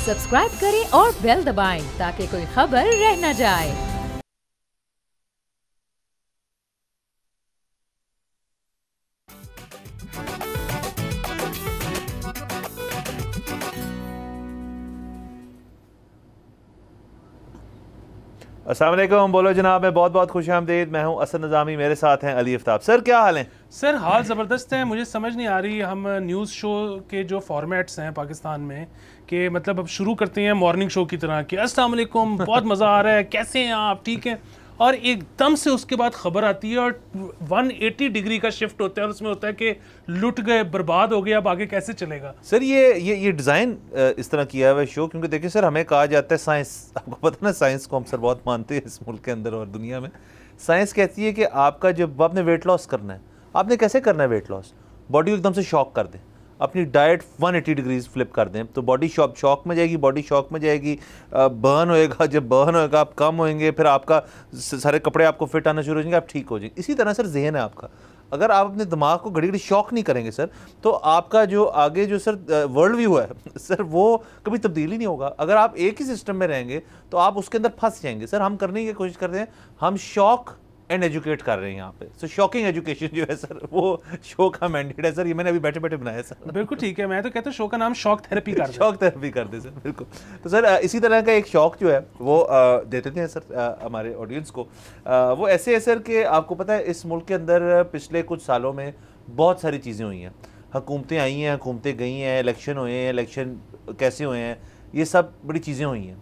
Subscribe करें और bell दबाएं ताकि कोई खबर रह न जाए। अस्सलाम वालेकुम, बोलो जनाब, मैं बहुत बहुत खुश आमदीद। मैं हूं असद निज़ामी, मेरे साथ हैं अली आफ्ताब। सर क्या हाल है? सर हाल ज़बरदस्त है। मुझे समझ नहीं आ रही हम न्यूज़ शो के जो फॉर्मेट्स हैं पाकिस्तान में कि मतलब अब शुरू करते हैं मॉर्निंग शो की तरह कि अस्सलाम वालेकुम, बहुत मज़ा आ रहा है, कैसे हैं आप, ठीक हैं, और एकदम से उसके बाद ख़बर आती है और 180 डिग्री का शिफ्ट होता है और उसमें होता है कि लुट गए, बर्बाद हो गए, अब आगे कैसे चलेगा। सर ये डिज़ाइन इस तरह किया हुआ है शो, क्योंकि देखिए सर, हमें कहा जाता है साइंस, आपको पता ना, साइंस को हम सर बहुत मानते हैं इस मुल्क के अंदर और दुनिया में। साइंस कहती है कि आपका जब आपने वेट लॉस करना है, आपने कैसे करना है वेट लॉस? बॉडी को एकदम से शॉक कर दें, अपनी डाइट 180 डिग्रीज फ्लिप कर दें, तो बॉडी शॉक में जाएगी, बॉडी शॉक में जाएगी, बर्न होएगा, जब बर्न होएगा आप कम होएंगे, फिर आपका सारे कपड़े आपको फिट आना शुरू हो जाएंगे, आप ठीक हो जाएंगे। इसी तरह सर जहन है आपका, अगर आप अपने दिमाग को घड़ी घड़ी शॉक नहीं करेंगे सर, तो आपका जो आगे जो सर वर्ल्ड व्यू है सर, वो कभी तब्दील ही नहीं होगा। अगर आप एक ही सिस्टम में रहेंगे तो आप उसके अंदर फंस जाएंगे। सर हम करने की कोशिश करते हैं, हम शॉक एंड एजुकेट कर रहे हैं यहाँ पे। सो शॉकिंग एजुकेशन जो है सर, वो शो का मैंडेट है सर। ये मैंने अभी बैठे बैठे बनाया सर। बिल्कुल ठीक है, मैं तो कहता हूँ शो का नाम शॉक थेरेपी कर दे। शॉक थेरेपी कर दे सर, बिल्कुल। तो सर इसी तरह का एक शॉक जो है वो देते थे सर हमारे ऑडियंस को। वो ऐसे है सर कि आपको पता है इस मुल्क के अंदर पिछले कुछ सालों में बहुत सारी चीज़ें हुई हैं। हुकूमतें आई हैं, हुकूमतें गई हैं, इलेक्शन हुए हैं, इलेक्शन कैसे हुए हैं, ये सब बड़ी चीज़ें हुई हैं।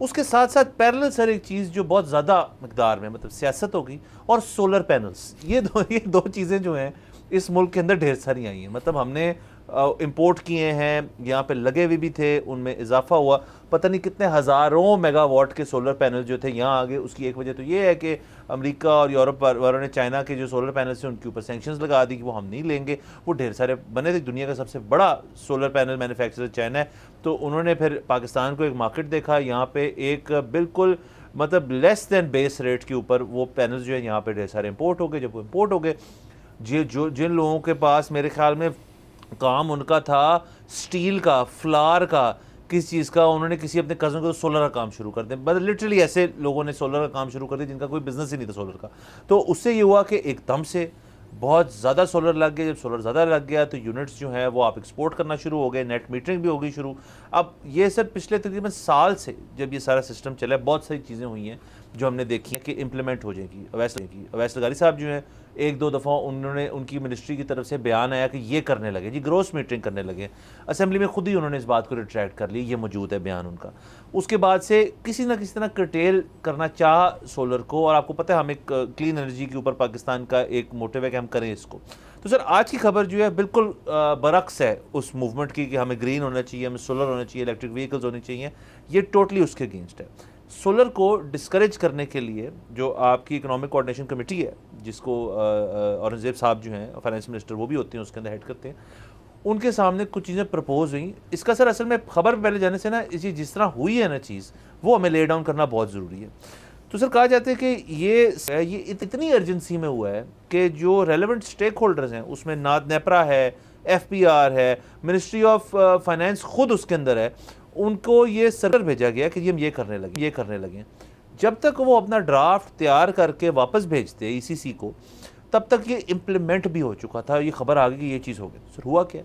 उसके साथ साथ पैरेलल सर एक चीज़ जो बहुत ज़्यादा मकदार में, मतलब सियासत होगी और सोलर पैनल्स, ये दो चीज़ें जो हैं इस मुल्क के अंदर ढेर सारी आई हैं। मतलब हमने इंपोर्ट किए हैं, यहाँ पे लगे हुए भी थे, उनमें इजाफा हुआ, पता नहीं कितने हज़ारों मेगावाट के सोलर पैनल जो थे यहाँ आ गए। उसकी एक वजह तो ये है कि अमेरिका और यूरोप वालों ने चाइना के जो सोलर पैनल्स थे उनके ऊपर सैंक्शंस लगा दी कि वो हम नहीं लेंगे। वो ढेर सारे बने थे, दुनिया का सबसे बड़ा सोलर पैनल मैन्युफैक्चरर चाइना है, तो उन्होंने फिर पाकिस्तान को एक मार्केट देखा। यहाँ पे एक बिल्कुल मतलब लेस दैन बेस रेट के ऊपर वो पैनल्स जो है यहाँ पे ढेर सारे इम्पोर्ट हो गए। जब वो इम्पोर्ट हो गए, जिन लोगों के पास मेरे ख्याल में काम उनका था स्टील का, फ्लावर का, किस चीज़ का, उन्होंने किसी अपने कज़न को सोलर का काम शुरू कर दिया। बट लिटरली ऐसे लोगों ने सोलर का काम शुरू कर दिया जिनका कोई बिजनेस ही नहीं था सोलर का। तो उससे ये हुआ कि एकदम से बहुत ज़्यादा सोलर लग गया। जब सोलर ज़्यादा लग गया तो यूनिट्स जो हैं वो आप एक्सपोर्ट करना शुरू हो गए, नेट मीटरिंग भी हो गई शुरू। अब ये सर पिछले तकरीबन साल से जब ये सारा सिस्टम चला, बहुत सारी चीज़ें हुई हैं जो हमने देखी हैं कि इम्प्लीमेंट हो जाएगी। अवैस लगारी साहब जो हैं, एक दो दफ़ा उन्होंने, उनकी मिनिस्ट्री की तरफ से बयान आया कि ये करने लगे जी, ग्रोस मीटरिंग करने लगे। असेंबली में खुद ही उन्होंने इस बात को रिट्रैक्ट कर ली, ये मौजूद है बयान उनका। उसके बाद से किसी ना किसी तरह कर्टेल करना चाह सोलर को, और आपको पता है हम एक क्लीन एनर्जी के ऊपर पाकिस्तान का एक मोटिव है कि हम करें इसको। तो सर आज की खबर जो है बिल्कुल बरक्स है उस मूवमेंट की कि हमें ग्रीन होना चाहिए, हमें सोलर होना चाहिए, इलेक्ट्रिक व्हीकल्स होनी चाहिए। ये टोटली उसके अगेंस्ट है। सोलर को डिस्करेज करने के लिए जो आपकी इकोनॉमिक कोऑर्डिनेशन कमेटी है, जिसको औरंगजेब साहब जो हैं फाइनेंस मिनिस्टर, वो भी होते हैं, उसके अंदर हेड करते हैं, उनके सामने कुछ चीज़ें प्रपोज हुई। इसका सर असल में खबर पहले जाने से ना, इसी जिस तरह हुई है ना चीज़, वो हमें ले डाउन करना बहुत ज़रूरी है। तो सर कहा जाता है कि ये इतनी अर्जेंसी में हुआ है कि जो रेलिवेंट स्टेक होल्डर्स हैं उसमें नेपरा है, FPR है, मिनिस्ट्री ऑफ फाइनेंस खुद उसके अंदर है, उनको ये सर्कुलर भेजा गया कि हम ये करने लगे। जब तक वो अपना ड्राफ्ट तैयार करके वापस भेजते ECC को, तब तक ये इम्प्लीमेंट भी हो चुका था। ये खबर आ गई कि ये चीज़ हो गई। सर हुआ क्या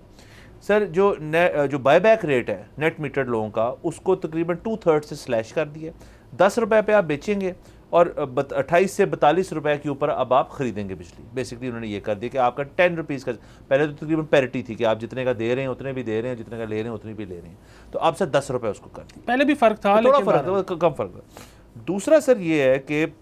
सर, जो बायबैक रेट है नेट मीटर्ड लोगों का, उसको तकरीबन 2/3 से स्लैश कर दिया। 10 रुपये पे आप बेचेंगे और 28 से 42 रुपए के ऊपर अब आप खरीदेंगे बिजली। बेसिकली उन्होंने ये कर दिया कि आपका 10 रुपीज़ का, पहले तो तकरीबन पैरिटी थी कि आप जितने का दे रहे हैं उतने भी दे रहे हैं, जितने का ले रहे हैं उतने भी ले रहे हैं, तो आप सर 10 रुपये उसको कर दिया। पहले भी फ़र्क था, थोड़ा फ़र्क था, कम फ़र्क था। दूसरा सर ये है कि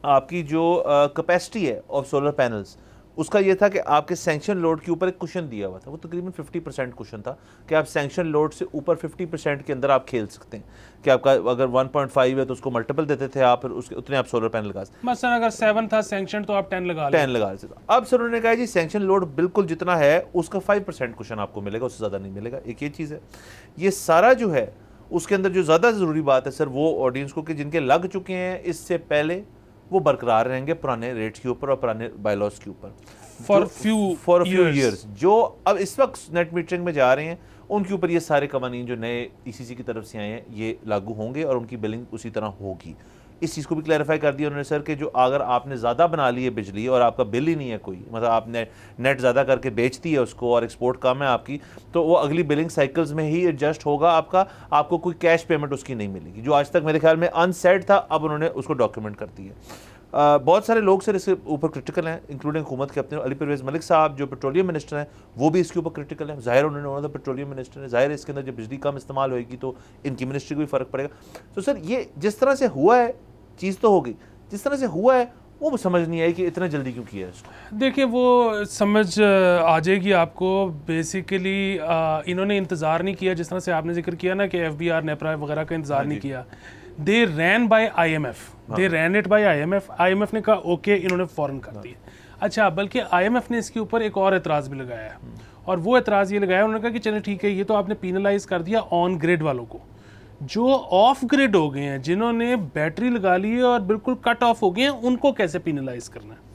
आपकी जो कैपेसिटी है ऑफ सोलर पैनल्स, उसका ये था कि आपके सैंक्शन लोड के ऊपर एक कुशन दिया हुआ था। वो तकरीबन 50% कुशन था कि आप सैंक्शन लोड से ऊपर 50% के अंदर आप खेल सकते हैं कि आपका अगर 1.5 है तो उसको मल्टीपल देते थे आप, फिर उसके उतने आप सोलर पैनल लगा सकते। मसलन अगर 7 था सैंक्शन तो आप 10 लगा सकते। अब सर उन्होंने कहा जी सैंक्शन लोड बिल्कुल जितना है उसका 5% कुशन आपको मिलेगा, उससे ज़्यादा नहीं मिलेगा। एक ये चीज़ है। ये सारा जो है उसके अंदर जो ज़्यादा ज़रूरी बात है सर, वो ऑडियंस को कि जिनके लग चुके हैं इससे पहले, वो बरकरार रहेंगे पुराने रेट के ऊपर और पुराने बायलॉज के ऊपर फॉर फ्यू ईयर्स। जो अब इस वक्त नेट मीटरिंग में जा रहे हैं उनके ऊपर ये सारे कवानीन जो नए ईसीसी की तरफ से आए हैं ये लागू होंगे और उनकी बिलिंग उसी तरह होगी। इस चीज़ को भी क्लैरिफाई कर दिया उन्होंने सर कि जो अगर आपने ज़्यादा बना ली है बिजली और आपका बिल ही नहीं है कोई, मतलब आपने नेट ज़्यादा करके बेच दी है उसको और एक्सपोर्ट कम है आपकी, तो वो अगली बिलिंग साइकिल्स में ही एडजस्ट होगा आपको कोई कैश पेमेंट उसकी नहीं मिलेगी, जो आज तक मेरे ख्याल में अनसेड था, अब उन्होंने उसको डॉक्यूमेंट कर दी है। बहुत सारे लोग सर इसके ऊपर क्रिटिकल हैं, इंक्लूडिंग हुकूमत के अपने अली परवेज़ मलिक साहब जो पेट्रोलियम मिनिस्टर हैं वो भी इसके ऊपर क्रिटिकल हैं। ज़ाहिर उन्होंने पेट्रोलियम मिनिस्टर है, ज़ाहिर इसके अंदर जब बिजली कम इस्तेमाल होगी तो इनकी मिनिस्ट्री को भी फ़र्क पड़ेगा। तो सर ये जिस तरह से हुआ है चीज़ तो हो गई, जिस तरह से हुआ है वो समझ नहीं आई कि इतना जल्दी क्यों किया है इसको। देखिए वो समझ आ जाएगी आपको। बेसिकली इन्होंने इंतज़ार नहीं किया, जिस तरह से आपने जिक्र किया ना कि FBR नेपरा वगैरह का इंतज़ार नहीं किया। They ran by IMF, they ran it by IMF ने कहा ओके, इन्होंने फ़ौरन कर दिया। अच्छा, बल्कि IMF ने इसके ऊपर एक और एतराज़ भी लगाया है, और वो एतराज़ ये लगाया, उन्होंने कहा कि चलो ठीक है, ये तो आपने पीनलाइज कर दिया ऑन ग्रिड वालों को, जो ऑफ ग्रिड हो गए हैं, जिन्होंने बैटरी लगा ली है और बिल्कुल कट ऑफ हो गए हैं, उनको कैसे पीनलाइज करना है।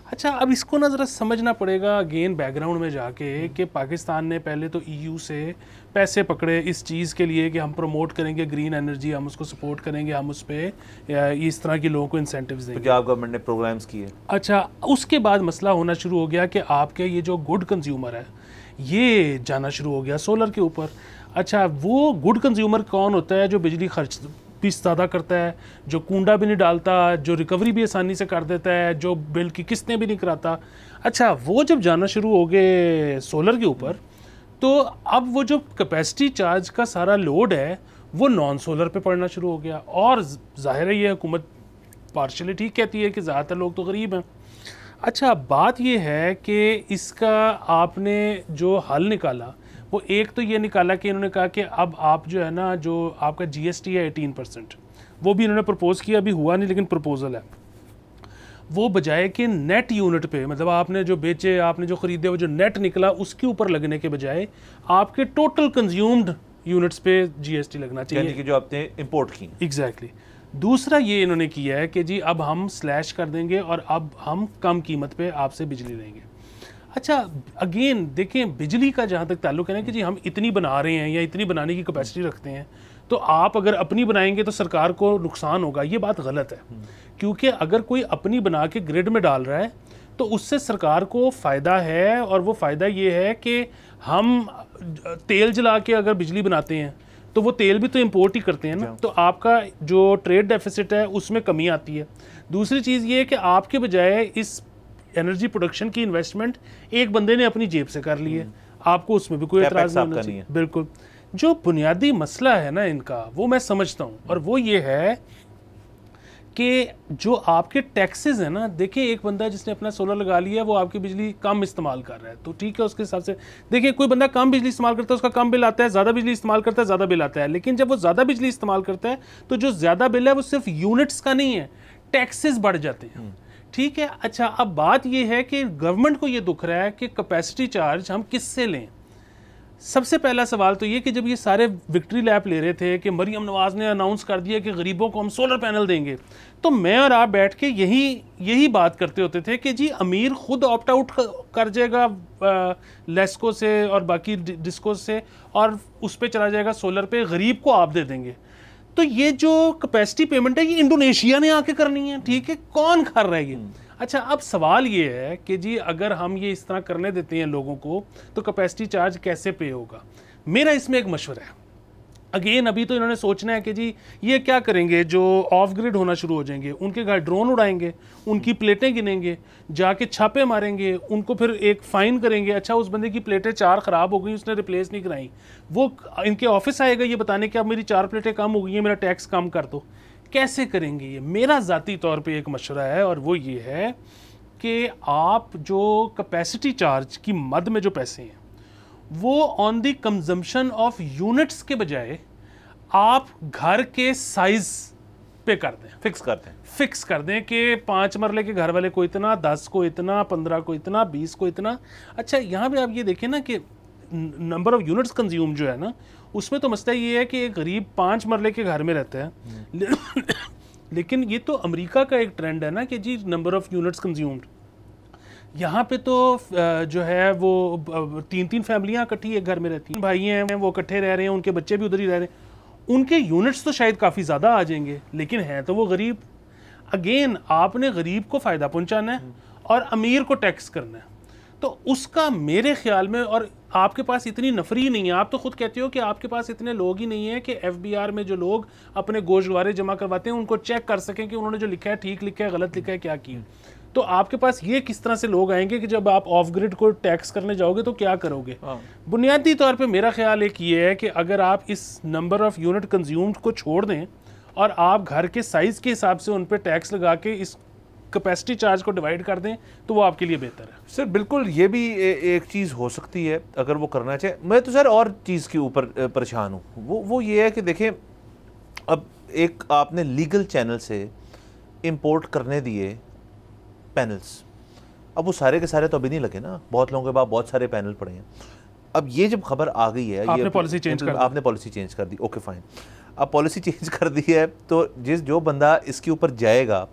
अच्छा, अब इसको ना ज़रा समझना पड़ेगा अगेन बैकग्राउंड में जाके कि पाकिस्तान ने पहले तो EU से पैसे पकड़े इस चीज़ के लिए कि हम प्रमोट करेंगे ग्रीन एनर्जी, हम उसको सपोर्ट करेंगे, हम उस पर इस तरह के लोगों को इंसेंटिव्स देंगे। पंजाब गवर्नमेंट ने प्रोग्राम्स किए। अच्छा, उसके बाद मसला होना शुरू हो गया कि आपके ये जो गुड कंज्यूमर है ये जाना शुरू हो गया सोलर के ऊपर। अच्छा, वो गुड कंज्यूमर कौन होता है? जो बिजली खर्च भी ज़्यादा करता है, जो कूंडा भी नहीं डालता, जो रिकवरी भी आसानी से कर देता है, जो बिल की किस्तें भी नहीं कराता। अच्छा, वो जब जाना शुरू हो गए सोलर के ऊपर, तो अब वो जो कैपेसिटी चार्ज का सारा लोड है वो नॉन सोलर पे पड़ना शुरू हो गया। और जाहिर है ये हुकूमत पार्शली ठीक कहती है कि ज़्यादातर लोग तो गरीब हैं। अच्छा, बात ये है कि इसका आपने जो हल निकाला वो एक तो ये निकाला कि इन्होंने कहा कि अब आप जो है ना, जो आपका GST है 18%, वो भी इन्होंने प्रपोज़ किया, अभी हुआ नहीं लेकिन प्रपोज़ल है, वो बजाय कि नेट यूनिट पे, मतलब आपने जो बेचे, आपने जो ख़रीदे, वो जो नेट निकला उसके ऊपर लगने के बजाय आपके टोटल कंज्यूम्ड यूनिट्स पे GST लगना चाहिए, यानी कि जो आपने इंपोर्ट की। एग्जैक्टली। दूसरा ये इन्होंने किया है कि जी अब हम स्लैश कर देंगे और अब हम कम कीमत पे आपसे बिजली लेंगे। अच्छा, अगेन देखें, बिजली का जहाँ तक ताल्लुक है ना कि जी हम इतनी बना रहे हैं या इतनी बनाने की कैपेसिटी रखते हैं, तो आप अगर अपनी बनाएंगे तो सरकार को नुकसान होगा, ये बात गलत है। क्योंकि अगर कोई अपनी बना के ग्रिड में डाल रहा है तो उससे सरकार को फ़ायदा है, और वो फ़ायदा ये है कि हम तेल जला के अगर बिजली बनाते हैं तो वो तेल भी तो इंपोर्ट ही करते हैं ना, तो आपका जो ट्रेड डेफिसिट है उसमें कमी आती है। दूसरी चीज़ ये है कि आपके बजाय इस एनर्जी प्रोडक्शन की इन्वेस्टमेंट एक बंदे ने अपनी जेब से कर ली है, आपको उसमें भी कोई एतराज़ नहीं होना चाहिए। बिल्कुल। जो बुनियादी मसला है ना इनका, वो मैं समझता हूँ, और वो ये है कि जो आपके टैक्सेस हैं ना, देखिए एक बंदा जिसने अपना सोलर लगा लिया है वो आपकी बिजली कम इस्तेमाल कर रहा है, तो ठीक है, उसके हिसाब से देखिए कोई बंदा कम बिजली इस्तेमाल करता है उसका कम बिल आता है, ज़्यादा बिजली इस्तेमाल करता है ज़्यादा बिल आता है। लेकिन जब वो ज़्यादा बिजली इस्तेमाल करता है तो जो ज़्यादा बिल है वो सिर्फ यूनिट्स का नहीं है, टैक्सेस बढ़ जाते हैं। ठीक है। अच्छा, अब बात यह है कि गवर्नमेंट को ये दुख रहा है कि कैपेसिटी चार्ज हम किससे लें। सबसे पहला सवाल तो ये कि जब ये सारे विक्ट्री लैप ले रहे थे कि मरियम नवाज ने अनाउंस कर दिया कि गरीबों को हम सोलर पैनल देंगे, तो मैं और आप बैठ के यही बात करते होते थे कि जी अमीर खुद ऑप्ट आउट कर जाएगा लेस्को से और बाकी डिस्को से और उस पर चला जाएगा सोलर पे, गरीब को आप दे देंगे। तो ये जो कैपेसिटी पेमेंट है ये इंडोनेशिया ने आके करनी है, ठीक है, कौन कर रहा है ये। अच्छा, अब सवाल ये है कि जी अगर हम ये इस तरह करने देते हैं लोगों को तो कैपेसिटी चार्ज कैसे पे होगा। मेरा इसमें एक मशवरा है, अगेन अभी तो इन्होंने सोचना है कि जी ये क्या करेंगे, जो ऑफ ग्रिड होना शुरू हो जाएंगे उनके घर ड्रोन उड़ाएंगे, उनकी प्लेटें गिनेंगे, जाके छापे मारेंगे, उनको फिर एक फ़ाइन करेंगे। अच्छा, उस बंदे की प्लेटें 4 ख़राब हो गई, उसने रिप्लेस नहीं कराई, वो इनके ऑफिस आएगा ये बताने कि अब मेरी 4 प्लेटें कम हो गई हैं, मेरा टैक्स कम कर दो। कैसे करेंगे ये? मेरा ज़ाती तौर पे एक मशवरा है और वो ये है कि आप जो कैपेसिटी चार्ज की मद में जो पैसे हैं वो on the consumption of units के बजाय आप घर के साइज पे कर दें, फिक्स कर दें कि 5 मरले के घर वाले को इतना, 10 को इतना, 15 को इतना, 20 को इतना। अच्छा, यहाँ पे आप ये देखें ना कि नंबर ऑफ यूनिट्स कंज्यूम जो है ना, उसमें तो मसला ये है कि एक गरीब 5 मरले के घर में रहता है लेकिन ये तो अमेरिका का एक ट्रेंड है ना कि जी नंबर ऑफ यूनिट्स कंज्यूम्ड, यहाँ पे तो जो है वो 3-3 फैमिलियाँ इकट्ठी एक घर में रहती हैं, भाई हैं वो इकट्ठे रह रहे हैं, उनके बच्चे भी उधर ही रह रहे हैं, उनके यूनिट्स तो शायद काफ़ी ज़्यादा आ जाएंगे, लेकिन है तो वो गरीब। अगेन आपने गरीब को फ़ायदा पहुँचाना है और अमीर को टैक्स करना है, तो उसका मेरे ख्याल में, और आपके पास इतनी नफरी नहीं है, आप तो खुद कहते हो कि आपके पास इतने लोग ही नहीं है कि FBR में जो लोग अपने गोश्तवारे जमा करवाते हैं उनको चेक कर सकें कि उन्होंने जो लिखा है ठीक लिखा है, गलत लिखा है, क्या किया। तो आपके पास ये किस तरह से लोग आएंगे कि जब आप ऑफ ग्रिड को टैक्स करने जाओगे तो क्या करोगे? बुनियादी तौर पे मेरा ख्याल एक ये है कि अगर आप इस नंबर ऑफ यूनिट कंज्यूम्ड को छोड़ दें और आप घर के साइज़ के हिसाब से उन पर टैक्स लगा के इस कैपेसिटी चार्ज को डिवाइड कर दें तो वो आपके लिए बेहतर है। सर बिल्कुल, ये भी एक चीज़ हो सकती है अगर वो करना चाहे। मैं तो सर और चीज़ के ऊपर परेशान हूँ, वो ये है कि देखें, अब एक आपने लीगल चैनल से इंपोर्ट करने दिए पैनल्स, अब वो सारे के सारे तो अभी नहीं लगे ना, बहुत लोगों के पास बहुत सारे पैनल पड़े हैं। अब ये जब खबर आ गई है, आपने पॉलिसी चेंज कर दी, आपने पॉलिसी चेंज कर दी, ओके फाइन, अब पॉलिसी चेंज कर दी है तो जो बंदा इसके ऊपर जाएगा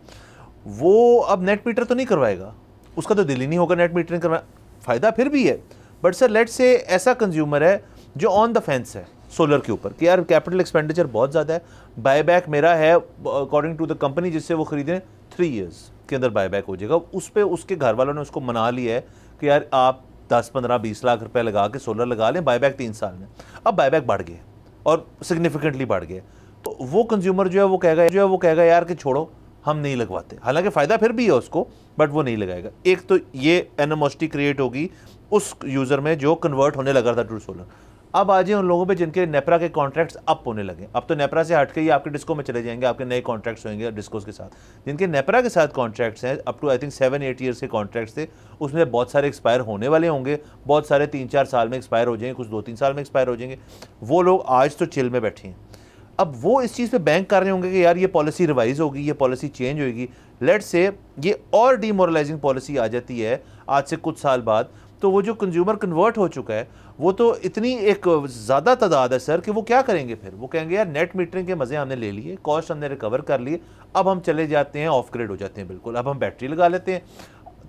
वो अब नेट मीटर तो नहीं करवाएगा, उसका तो दिल ही नहीं होगा नेट मीटरिंग करवाए। फ़ायदा फिर भी है, बट सर लेट्स से ऐसा कंज्यूमर है जो ऑन द फेंस है सोलर के ऊपर कि यार कैपिटल एक्सपेंडिचर बहुत ज़्यादा है, बायबैक मेरा है अकॉर्डिंग टू द कंपनी जिससे वो खरीदें 3 इयर्स के अंदर बायबैक हो जाएगा। उस पर उसके घर वालों ने उसको मना लिया है कि यार आप 10-15-20 लाख रुपए लगा के सोलर लगा लें, बायबैक 3 साल में। अब बायबैक बढ़ गए और सिग्निफिकेंटली बढ़ गए, तो वो कंज्यूमर जो है वो कहेगा यार कि छोड़ो हम नहीं लगवाते, हालांकि फ़ायदा फिर भी है उसको, बट वो नहीं लगाएगा। एक तो ये एनिमोसिटी क्रिएट होगी उस यूज़र में जो कन्वर्ट होने लगा था टू सोलर। अब आ जाए उन लोगों पे जिनके नेपरा के कॉन्ट्रैक्ट्स अप होने लगे, अब तो नेपरा से हट के ही आपके डिस्को में चले जाएंगे, आपके नए कॉन्ट्रैक्ट्स होंगे डिस्कोस के साथ। जिनके नेपरा के साथ कॉन्ट्रैक्ट्स हैं up to I think 7-8 years के कॉन्ट्रैक्ट्स थे, उसमें बहुत सारे एक्सपायर होने वाले होंगे, बहुत सारे 3-4 साल में एक्सपायर हो जाएंगे, कुछ 2-3 साल में एक्सपायर हो जाएंगे। वो लोग आज तो चिल में बैठे हैं, अब वो इस चीज़ पे बैंक कर रहे होंगे कि यार ये पॉलिसी रिवाइज होगी, ये पॉलिसी चेंज होगी, लेट्स से ये और डीमोरलाइजिंग पॉलिसी आ जाती है आज से कुछ साल बाद, तो वो जो कंज्यूमर कन्वर्ट हो चुका है वो तो इतनी एक ज़्यादा तादाद है सर कि वो क्या करेंगे फिर, वो कहेंगे यार नेट मीटरिंग के मज़े हमने ले लिए, कॉस्ट हमने रिकवर कर लिए, अब हम चले जाते हैं ऑफ ग्रिड हो जाते हैं बिल्कुल, अब हम बैटरी लगा लेते हैं,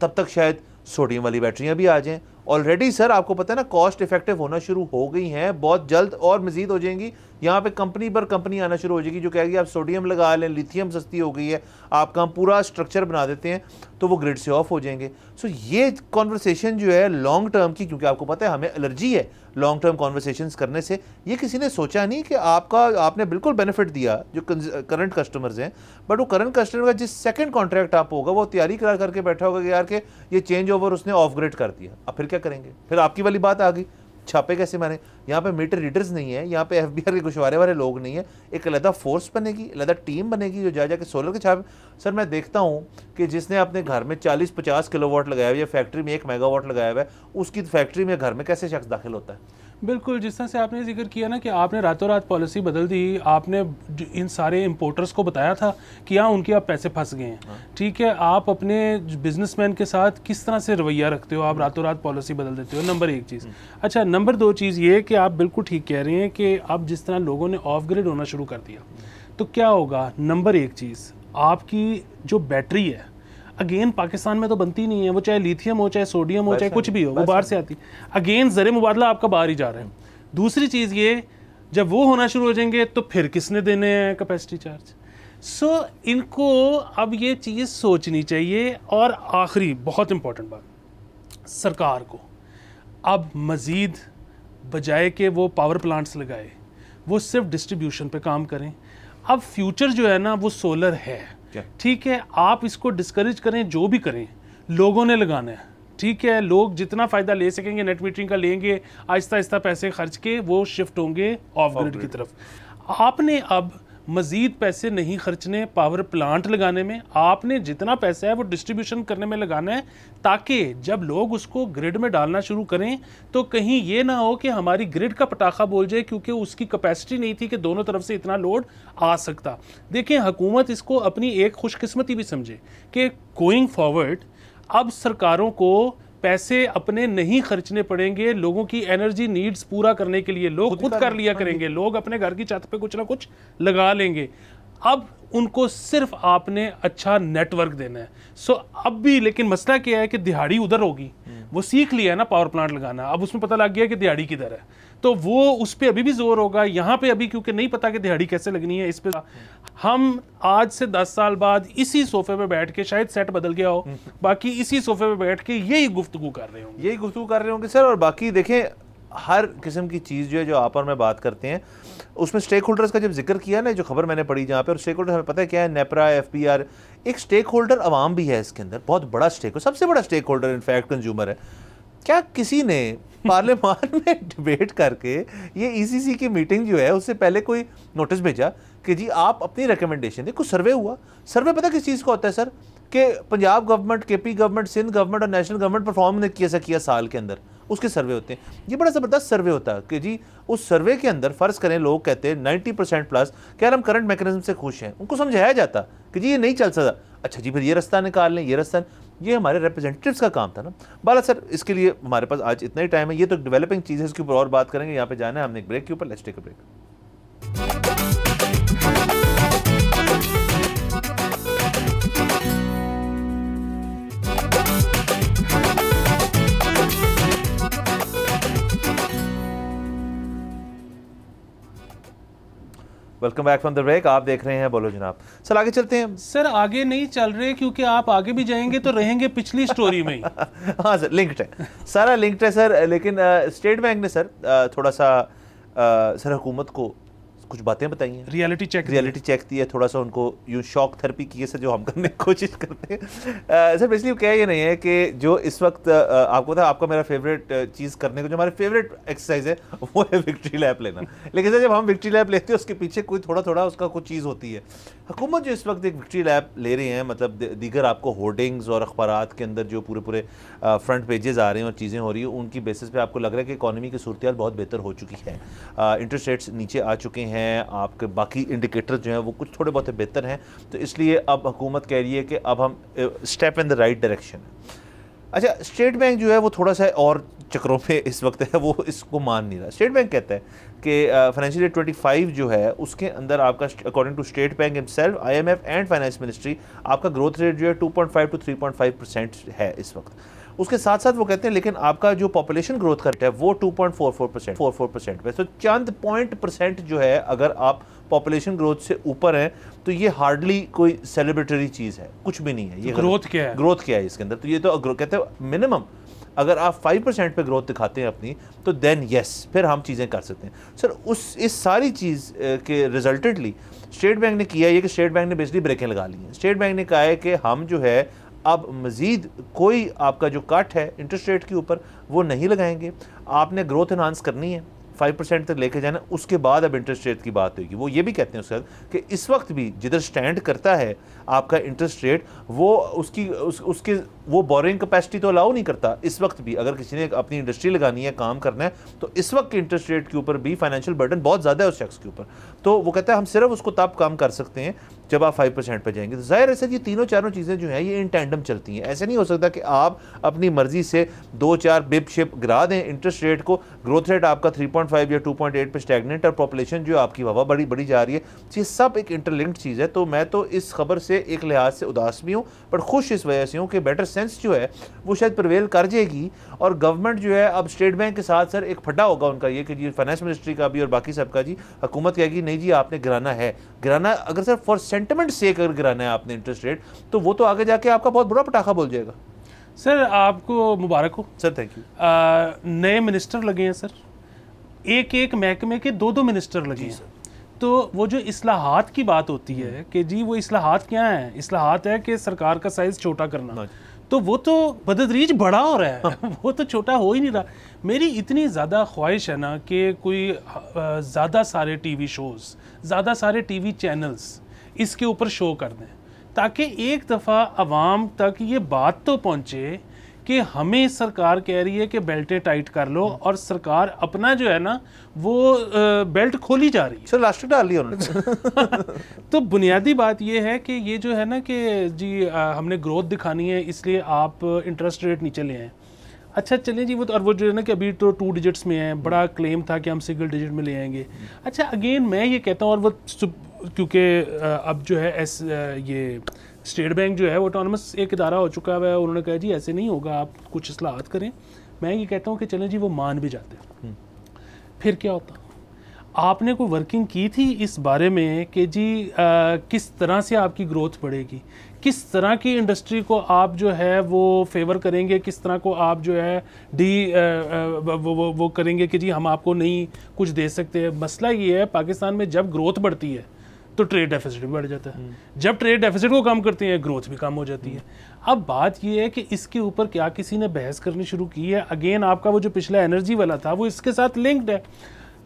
तब तक शायद सोडियम वाली बैटरियाँ भी आ जाएँ। ऑलरेडी सर आपको पता है ना कॉस्ट इफेक्टिव होना शुरू हो गई हैं, बहुत जल्द और मज़ीद हो जाएंगी। यहाँ पे कंपनी पर कंपनी आना शुरू हो जाएगी जो कहेगी आप सोडियम लगा लें, लिथियम सस्ती हो गई है, आपका हम पूरा स्ट्रक्चर बना देते हैं, तो वो ग्रिड से ऑफ हो जाएंगे। सो ये कॉन्वर्सेशन जो है लॉन्ग टर्म की, क्योंकि आपको पता है हमें एलर्जी है लॉन्ग टर्म कॉन्वर्सेशंस करने से, ये किसी ने सोचा नहीं कि आपने बिल्कुल बेनिफिट दिया जो करंट कस्टमर्स हैं, बट वो करंट कस्टमर का जिस सेकंड कॉन्ट्रैक्ट आप होगा वो तैयारी करा करके बैठा होगा कि यार के ये चेंज ओवर उसने ऑफ ग्रिड कर दिया, अब फिर क्या करेंगे? फिर आपकी वाली बात आ गई, छापे कैसे मारे? यहाँ पे मीटर रीडर्स नहीं है, यहाँ पे FBR के गुशवारे वाले लोग नहीं है, एक अलग फोर्स बनेगी, अलग टीम बनेगी जो जाके सोलर के छापे। सर मैं देखता हूँ कि जिसने अपने घर में 40-50 किलोवाट लगाया हुआ है या फैक्ट्री में 1 मेगावाट लगाया हुआ है, उसकी फैक्ट्री में घर में कैसे शख्स दाखिल होता है? बिल्कुल, जिस तरह से आपने जिक्र किया ना कि आपने रातों रात पॉलिसी बदल दी, आपने इन सारे इंपोर्टर्स को बताया था कि हाँ उनके आप पैसे फंस गए हैं, ठीक है, आप अपने बिजनेसमैन के साथ किस तरह से रवैया रखते हो, आप रातों रात पॉलिसी बदल देते हो, नंबर 1 चीज़। अच्छा, नंबर 2 चीज़ ये कि आप बिल्कुल ठीक कह रहे हैं कि अब जिस तरह लोगों ने ऑफ ग्रिड होना शुरू कर दिया तो क्या होगा? नंबर 1 चीज़, आपकी जो बैटरी है अगेन पाकिस्तान में तो बनती नहीं है, वो चाहे लिथियम हो, चाहे सोडियम हो, चाहे कुछ भी हो, वो बाहर से आती, अगेन ज़र मुबादला आपका बाहर ही जा रहा है। दूसरी चीज़ ये, जब वो होना शुरू हो जाएंगे तो फिर किसने देने हैं कैपेसिटी चार्ज? सो इनको अब ये चीज़ सोचनी चाहिए। और आखिरी बहुत इंपॉर्टेंट बात, सरकार को अब मज़ीद बजाय के वो पावर प्लांट्स लगाए, वो सिर्फ डिस्ट्रीब्यूशन पे काम करें। अब फ्यूचर जो है ना वो सोलर है, ठीक है, आप इसको डिस्करेज करें, जो भी करें, लोगों ने लगाना है, ठीक है, लोग जितना फ़ायदा ले सकेंगे नेट मीटरिंग का लेंगे, आहिस्ता आहिस्ता पैसे खर्च के वो शिफ्ट होंगे ऑफ ग्रिड की तरफ। आपने अब मज़ीद पैसे नहीं खर्चने पावर प्लांट लगाने में, आपने जितना पैसा है वो डिस्ट्रीब्यूशन करने में लगाना है, ताकि जब लोग उसको ग्रिड में डालना शुरू करें तो कहीं ये ना हो कि हमारी ग्रिड का पटाखा बोल जाए क्योंकि उसकी कैपेसिटी नहीं थी कि दोनों तरफ से इतना लोड आ सकता। देखें, हुकूमत इसको अपनी एक खुशकिस्मती भी समझे कि गोइंग फॉरवर्ड अब सरकारों को पैसे अपने नहीं खर्चने पड़ेंगे, लोगों की एनर्जी नीड्स पूरा करने के लिए लोग खुद कर लिया करेंगे, लोग अपने घर की छत पे कुछ ना कुछ लगा लेंगे। अब उनको सिर्फ आपने अच्छा नेटवर्क देना है। सो अब भी लेकिन मसला क्या है कि दिहाड़ी उधर होगी, वो सीख लिया है ना पावर प्लांट लगाना, अब उसमें पता लग गया कि दिहाड़ी किधर है, तो वो उस पर अभी भी जोर होगा। यहाँ पे अभी क्योंकि नहीं पता कि दिहाड़ी कैसे लगनी है, इस पे हम आज से 10 साल बाद इसी सोफे पे बैठ के, शायद सेट बदल गया हो, बाकी इसी सोफे पे बैठ के यही गुफ्तगू कर रहे होंगे सर। और बाकी देखें, हर किस्म की चीज़ जो है, जो आप और मैं बात करते हैं, उसमें स्टेक होल्डर्स का जब जिक्र किया ना, जो खबर मैंने पढ़ी जहाँ पे, और स्टेक होल्डर हमें पता है क्या है, नेपरा, FPR, एक स्टेक होल्डर अवाम भी है इसके अंदर, बहुत बड़ा स्टेक, सबसे बड़ा स्टेक होल्डर इनफैक्ट कंज्यूमर है। क्या किसी ने पार्लियामान में डिबेट करके ये ECC की मीटिंग जो है उससे पहले कोई नोटिस भेजा कि जी आप अपनी रिकमेंडेशन दें? कुछ सर्वे हुआ? सर्वे पता किस चीज़ का होता है सर, कि Punjab government, KP government, Sindh government और नेशनल गवर्नमेंट परफॉर्म ने कैसा किया साल के अंदर, उसके सर्वे होते हैं। ये बड़ा ज़बरदस्त सर्वे होता है कि जी उस सर्वे के अंदर फ़र्ज़ करें लोग कहते हैं 90% प्लस कि यार हम करंट मैकेनिज्म से खुश हैं, उनको समझाया जाता कि जी ये नहीं चल सकता, अच्छा जी फिर ये रास्ता निकाल लें, ये रास्ता, ये हमारे रिप्रेजेंटेटिव्स का काम था ना। बाला सर, इसके लिए हमारे पास आज इतना ही टाइम है, ये तो डेवलपिंग चीज़ है, इसके ऊपर और बात करेंगे, यहाँ पे जाना है हमने एक ब्रेक के ऊपर, let's take a break. Welcome back from the break. आप देख रहे हैं बोलो जनाब। सर आगे चलते हैं। सर आगे नहीं चल रहे क्योंकि आप आगे भी जाएंगे तो रहेंगे पिछली स्टोरी में ही। हाँ सर, लिंक्ड है, सारा लिंक्ड है सर। लेकिन स्टेट बैंक ने सर थोड़ा सा सर हुकूमत को कुछ बातें बताई हैं, रियलिटी चेक दी है, थोड़ा सा उनको यूँ शॉक थेरेपी की है सर, जो हम करने की कोशिश करते हैं सर। बेसिकली क्या ये नहीं है कि जो इस वक्त आपको था, आपका मेरा फेवरेट चीज़ करने को, जो हमारे फेवरेट एक्सरसाइज है वो है विक्ट्री लैप लेना। लेकिन सर जब हम विक्ट्री लैप लेते हैं उसके पीछे कोई थोड़ा थोड़ा उसका कुछ चीज़ होती है। हुकूमत जो इस वक्त एक विक्ट्री लैप ले रही हैं, मतलब दीगर आपको होर्डिंग्स और अखबारात के अंदर जो पूरे पूरे फ्रंट पेजेस आ रहे हैं और चीज़ें हो रही हैं, उनकी बेसिस पे आपको लग रहा है कि इकॉनमी की सूरत बहुत बेहतर हो चुकी है, इंटरेस्ट रेट्स नीचे आ चुके हैं, आपके बाकी इंडिकेटर जो हैं वो कुछ थोड़े बहुत बेहतर हैं, तो इसलिए अब हुकूमत कह रही है कि अब हम step in the right direction. अच्छा, स्टेट बैंक जो है वो थोड़ा सा और चक्रों पे इस वक्त है, वो इसको मान नहीं रहा। स्टेट बैंक कहता है कि फाइनेंशियल ईयर 25 जो है उसके अंदर आपका according to state bank himself, IMF and finance ministry, आपका ग्रोथ रेट जो है 2.5 to 3.5% है इस वक्त। उसके साथ साथ वो कहते हैं लेकिन आपका जो पॉपुलेशन ग्रोथ का रेट है वो 2.44% वैसे चंद % जो है, अगर आप पॉपुलेशन ग्रोथ से ऊपर हैं तो ये हार्डली कोई सेलिब्रेटरी चीज़ है, कुछ भी नहीं है। ये ग्रोथ क्या है, ग्रोथ क्या है इसके अंदर, तो ये तो कहते हैं मिनिमम अगर आप 5% पे ग्रोथ दिखाते हैं अपनी, तो देन यस, फिर हम चीज़ें कर सकते हैं सर। इस सारी चीज़ के रिजल्टेंटली स्टेट बैंक ने किया ये कि स्टेट बैंक ने बेसिकली ब्रेकें लगा ली हैं। स्टेट बैंक ने कहा है कि हम जो है अब मज़ीद कोई आपका जो कट है इंटरेस्ट रेट के ऊपर वो नहीं लगाएंगे, आपने ग्रोथ एनहांस करनी है, 5% तक लेके जाना, उसके बाद अब इंटरेस्ट रेट की बात होगी। वो ये भी कहते हैं उसके साथ कि इस वक्त भी जिधर स्टैंड करता है आपका इंटरेस्ट रेट, वो उसकी वो बोरिंग कैपेसिटी तो अलाउ नहीं करता इस वक्त भी। अगर किसी ने अपनी इंडस्ट्री लगानी है, काम करना है, तो इस वक्त के इंटरेस्ट रेट के ऊपर भी फाइनेंशियल बर्डन बहुत ज़्यादा है उस शख्स के ऊपर। तो वो कहता है हम सिर्फ उसको तब काम कर सकते हैं जब आप 5% पे जाएंगे। तो जाहिर है सर ये तीनों चारों चीज़ें जो हैं ये इन टैंडम चलती हैं। ऐसे नहीं हो सकता कि आप अपनी मर्जी से 2-4 बिप शिप गिरा दें इंटरेस्ट रेट को, ग्रोथ रेट आपका 3.5 या 2.8 पे स्टैगनेंट और पॉपुलेशन जो आपकी वाह बड़ी जा रही है। ये सब एक इंटरलिंक्ड चीज़ है। तो मैं तो इस खबर से एक लिहाज से उदास भी हूँ, पर खुश इस वजह से हूँ कि बेटर सेंस जो है वो शायद प्रवेल कर जाएगी, और गवर्नमेंट जो है अब स्टेट बैंक के साथ सर एक फटा होगा उनका ये कि जी फाइनेंस मिनिस्ट्री का भी और बाकी सबका, जी हुकूमत कहेगी नहीं जी आपने गिराना है, गिराना अगर सर फॉर सेंटिमेंट से अगर गिराना है आपने इंटरेस्ट रेट, तो वो तो आगे जाके आपका बहुत बड़ा पटाखा बोल जाएगा। सर आपको मुबारक हो सर, थैंक यू। नए मिनिस्टर लगे हैं सर, एक महकमे के 2 मिनिस्टर लगे हैं। तो वो जो इस्लाहात की बात होती है कि जी वो इस्लाहात क्या है, इस्लाहात है कि सरकार का साइज छोटा करना, तो वो तो बदतदरीज बड़ा हो रहा है वो तो छोटा हो ही नहीं रहा। मेरी इतनी ज़्यादा ख्वाहिश है ना कि कोई ज़्यादा सारे TV शोज़, ज़्यादा सारे TV चैनल्स इसके ऊपर शो कर दें, ताकि एक दफ़ा आवाम तक ये बात तो पहुँचे कि हमें सरकार कह रही है कि बेल्टें टाइट कर लो, और सरकार अपना जो है ना वो बेल्ट खोली जा रही है। सर लास्टिक डाल लिया उन्होंने तो बुनियादी बात ये है कि ये जो है ना कि जी हमने ग्रोथ दिखानी है इसलिए आप इंटरेस्ट रेट नीचे ले आए। अच्छा चलिए जी, वो तो, और वो जो है ना कि अभी तो 2 डिजिट्स में है, बड़ा क्लेम था कि हम सिंगल डिजिट में ले आएंगे। अच्छा अगेन मैं ये कहता हूँ, और वो क्योंकि अब जो है ये स्टेट बैंक जो है वो ऑटोनमस एक इदारा हो चुका है, उन्होंने कहा जी ऐसे नहीं होगा, आप कुछ इस्लाहात करें। मैं ये कहता हूँ कि चलें जी, वो मान भी जाते, फिर क्या होता? आपने कोई वर्किंग की थी इस बारे में कि जी किस तरह से आपकी ग्रोथ बढ़ेगी, किस तरह की इंडस्ट्री को आप जो है वो फेवर करेंगे, किस तरह को आप जो है वो करेंगे कि जी हम आपको नहीं कुछ दे सकते। मसला ये है पाकिस्तान में जब ग्रोथ बढ़ती है तो ट्रेड डेफिसिट भी बढ़ जाता है, जब ट्रेड डेफिसिट को कम करते हैं ग्रोथ भी कम हो जाती है। अब बात ये है कि इसके ऊपर क्या किसी ने बहस करनी शुरू की है? अगेन आपका वो जो पिछला एनर्जी वाला था वो इसके साथ लिंक्ड है।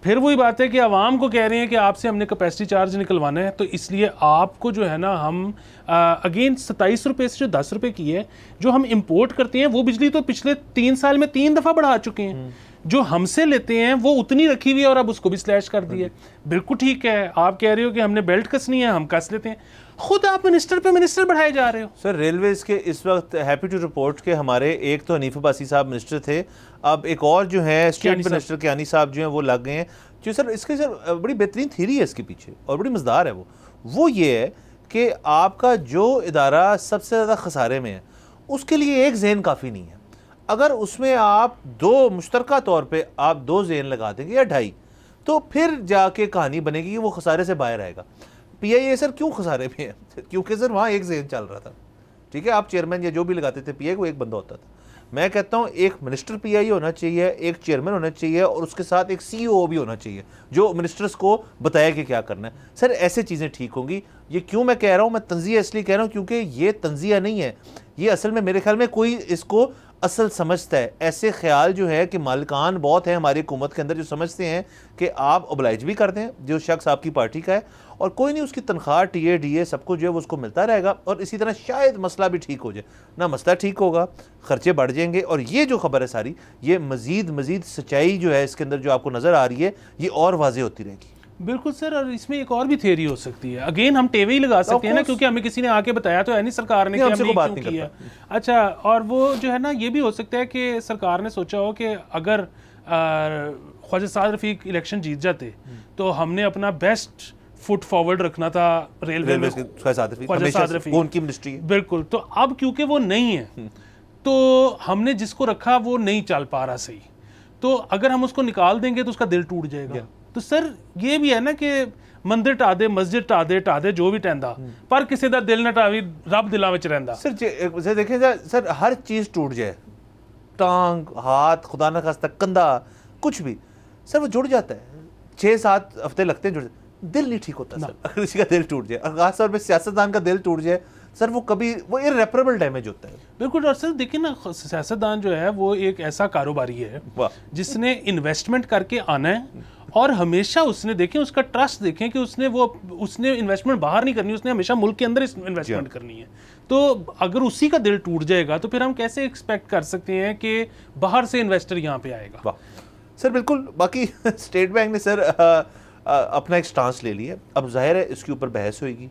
फिर वही बात है कि आवाम को कह रहे हैं कि आपसे हमने कैपेसिटी चार्ज निकलवाना है, तो इसलिए आपको जो है ना हम अगेन 27 रुपये से जो 10 रुपये की है जो हम इंपोर्ट करते हैं, वो बिजली तो पिछले 3 साल में 3 दफ़ा बढ़ा चुके हैं। जो हमसे लेते हैं वो उतनी रखी हुई है और अब उसको भी स्लैश कर दिए। बिल्कुल ठीक है, आप कह रहे हो कि हमने बेल्ट कसनी है, हम कस लेते हैं। खुद आप मिनिस्टर पे मिनिस्टर बढ़ाए जा रहे हो। सर रेलवेज के इस वक्त हैप्पी टू रिपोर्ट के हमारे एक तो हनीफ अब्बासी साहब मिनिस्टर थे, अब एक और जो है स्टेट मिनिस्टर कियानी साहब जो हैं वो लग गए हैं। जो सर इसके सर बड़ी बेहतरीन थ्योरी है इसके पीछे और बड़ी मज़ेदार है। वो ये है कि आपका जो इदारा सबसे ज़्यादा खसारे में है उसके लिए एक ज़हन काफ़ी नहीं है। अगर उसमें आप दो मुश्तरका तौर पे आप 2 ज़हन लगा देंगे या 2.5, तो फिर जाके कहानी बनेगी कि वो खसारे से बाहर आएगा। पीआईए सर क्यों खसारे में है? क्योंकि सर वहाँ एक ज़हन चल रहा था। ठीक है, आप चेयरमैन या जो भी लगाते थे पीआईए को एक बंदा होता था। मैं कहता हूँ एक मिनिस्टर पीआईए होना चाहिए, एक चेयरमैन होना चाहिए और उसके साथ एक सीईओ भी होना चाहिए जो मिनिस्टर्स को बताया कि क्या करना है। सर ऐसे चीज़ें ठीक होंगी। ये क्यों मैं कह रहा हूँ, मैं तंज़िया इसलिए कह रहा हूँ क्योंकि ये तंज़िया नहीं है, ये असल में मेरे ख्याल में कोई इसको असल समझता है। ऐसे ख्याल जो है कि मालिकान बहुत है हमारी हुकूमत के अंदर जो समझते हैं कि आप ओबलाइज भी कर दें जो शख्स आपकी पार्टी का है और कोई नहीं, उसकी तनख्वाह टीए डीए सब कुछ जो है वो उसको मिलता रहेगा और इसी तरह शायद मसला भी ठीक हो जाए। ना मसला ठीक होगा, खर्चे बढ़ जाएंगे और ये जो खबर है सारी ये मज़ीद सच्चाई जो है इसके अंदर जो आपको नज़र आ रही है ये और वाज़ेह होती रहेगी। बिल्कुल सर, और इसमें एक और भी थ्योरी हो सकती है। अगेन हम टेवे ही लगा सकते हैं ना, क्योंकि हमें किसी ने आके बताया तो है नहीं सरकार ने कि हमने क्यों किया। अच्छा, और वो जो है ना ये भी हो सकता है कि सरकार ने सोचा हो कि अगर ख्वाजा साद रफीक इलेक्शन जीत जाते तो हमने अपना बेस्ट फुट फॉरवर्ड रखना था रेलवे में, ख्वाजा साद रफीक उनकी मिनिस्ट्री है। बिल्कुल, तो अब क्योंकि वो नहीं है तो हमने जिसको रखा वो नहीं चल पा रहा सही, तो अगर हम उसको निकाल देंगे तो उसका दिल टूट जाएगा। तो सर ये भी है ना कि मंदिर टा दे, मस्जिद टा दे जो भी टहंदा, पर किसी दा दिल ना टावी, रब दिलों में रहंदा। सर देखें सर हर चीज़ टूट जाए, टांग, हाथ, खुदा न खास्ता कंधा, कुछ भी सर वो जुड़ जाता है, 6-7 हफ्ते लगते हैं जुड़, दिल नहीं ठीक होता सर। अगर किसी का दिल टूट जाए और खास तौर पर सियासतदान का दिल टूट जाए सर वो कभी वो इररेपरेबल डैमेज होता है। बिल्कुल, और सर देखिए ना सियासतदान जो है वो एक ऐसा कारोबारी है जिसने इन्वेस्टमेंट करके आना है और हमेशा उसने देखें उसका ट्रस्ट देखें कि उसने इन्वेस्टमेंट बाहर नहीं करनी, उसने हमेशा मुल्क के अंदर इन्वेस्टमेंट करनी है। तो अगर उसी का दिल टूट जाएगा तो फिर हम कैसे एक्सपेक्ट कर सकते हैं कि बाहर से इन्वेस्टर यहाँ पे आएगा। सर बिल्कुल, बाकी स्टेट बैंक ने सर अपना एक स्टांस ले लिया, अब जाहिर है इसके ऊपर बहस होगी।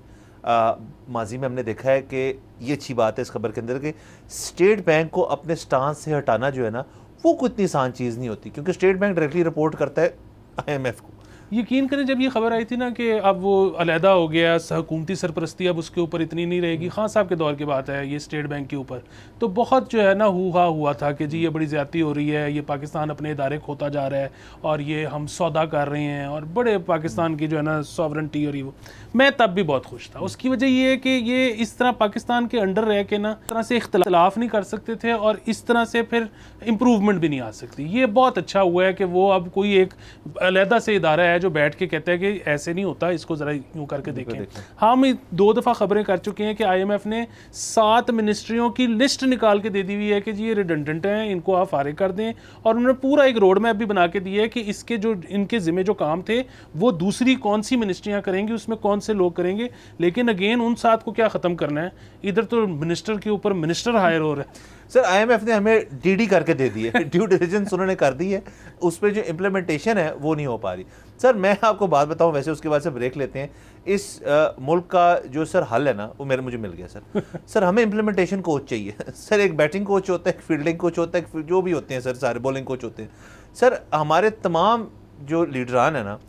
माजी में हमने देखा है कि ये अच्छी बात है इस खबर के अंदर कि स्टेट बैंक को अपने स्टांस से हटाना जो है ना वो कोई इतनी आसान चीज़ नहीं होती, क्योंकि स्टेट बैंक डायरेक्टली रिपोर्ट करता है IMF को। यकीन करें जब ये खबर आई थी ना कि अब वो अलहदा हो गया, हुकूमती सरपरस्ती अब उसके ऊपर इतनी नहीं रहेगी, खान साहब के दौर की बात है ये स्टेट बैंक के ऊपर, तो बहुत जो है ना हुआ था कि जी ये बड़ी ज़्यादती हो रही है, ये पाकिस्तान अपने इदारे खोता जा रहा है और ये हम सौदा कर रहे हैं और बड़े पाकिस्तान की जो है ना सॉवरेंटी और ये वो। मैं तब भी बहुत खुश था। उसकी वजह ये है कि ये इस तरह पाकिस्तान के अंडर रह के ना तरह से इख्तलाफ नहीं कर सकते थे और इस तरह से फिर इम्प्रूवमेंट भी नहीं आ सकती। ये बहुत अच्छा हुआ है कि वो अब कोई एक अलहदा से इदारा है जो बैठ के कहता है कि ऐसे नहीं होता, इसको ज़रा यूँ करके देखें। हम 2 दफ़ा खबरें कर चुके हैं कि IMF ने 7 मिनिस्ट्रियों की लिस्ट निकाल के दे दी हुई है कि जी ये रिडंडेंट हैं, इनको आप फारिग कर दें, और उन्होंने पूरा एक रोड मैप भी बना के दिया है कि इसके जो इनके ज़िम्मे जो काम थे वो दूसरी कौन सी मिनिस्ट्रियाँ करेंगी, उसमें कौन से लोग करेंगे। लेकिन अगेन उन 7 को क्या ख़त्म करना है, इधर तो मिनिस्टर के ऊपर मिनिस्टर हायर हो रहे हैं। सर IMF ने हमें DD करके दे दी है, ड्यू डिलिजेंस उन्होंने कर दी है, उस पर जो इम्प्लीमेंटेशन है वो नहीं हो पा रही। सर मैं आपको बात बताऊं, वैसे उसके बाद से ब्रेक लेते हैं। इस मुल्क का जो सर हल है ना वो मुझे मिल गया सर। सर हमें इम्प्लीमेंटेशन कोच चाहिए सर, एक बैटिंग कोच होता है, एक फील्डिंग कोच होता है, जो भी होते हैं सर, सारे बॉलिंग कोच होते हैं। सर हमारे तमाम जो लीडरान है ना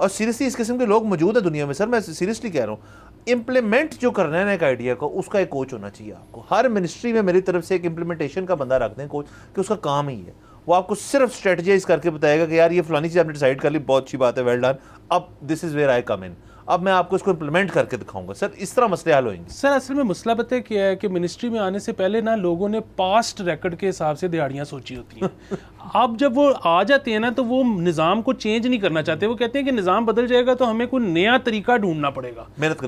और सीरियसली इस किस्म के लोग मौजूद हैं दुनिया में सर, मैं सीरियसली कह रहा हूँ। इम्प्लीमेंट जो करना है ना एक आइडिया को, उसका एक कोच होना चाहिए आपको। हर मिनिस्ट्री में मेरी तरफ से एक इम्प्लीमेंटेशन का बंदा रख दें कोच, कि उसका काम ही है वो आपको सिर्फ स्ट्रेटजाइज करके बताएगा कि यार ये फलानी चीज़ आपने डिसाइड कर ली, बहुत अच्छी बात है, वेल डन, अब दिस इज़ वेयर आई कम इन, अब मैं आपको इसको इम्प्लीमेंट करके दिखाऊंगा। सर इस तरह मसले हल होंगे। सर असल में मसला पता है क्या है कि मिनिस्ट्री में आने से पहले ना लोगों ने पास्ट रिकॉर्ड के हिसाब से दिहाड़ियाँ सोची होती हैं। अब जब वो आ जाते हैं ना तो वो निज़ाम को चेंज नहीं करना चाहते। वो कहते हैं कि निज़ाम बदल जाएगा तो हमें कोई नया तरीका ढूंढना पड़ेगा, मेहनत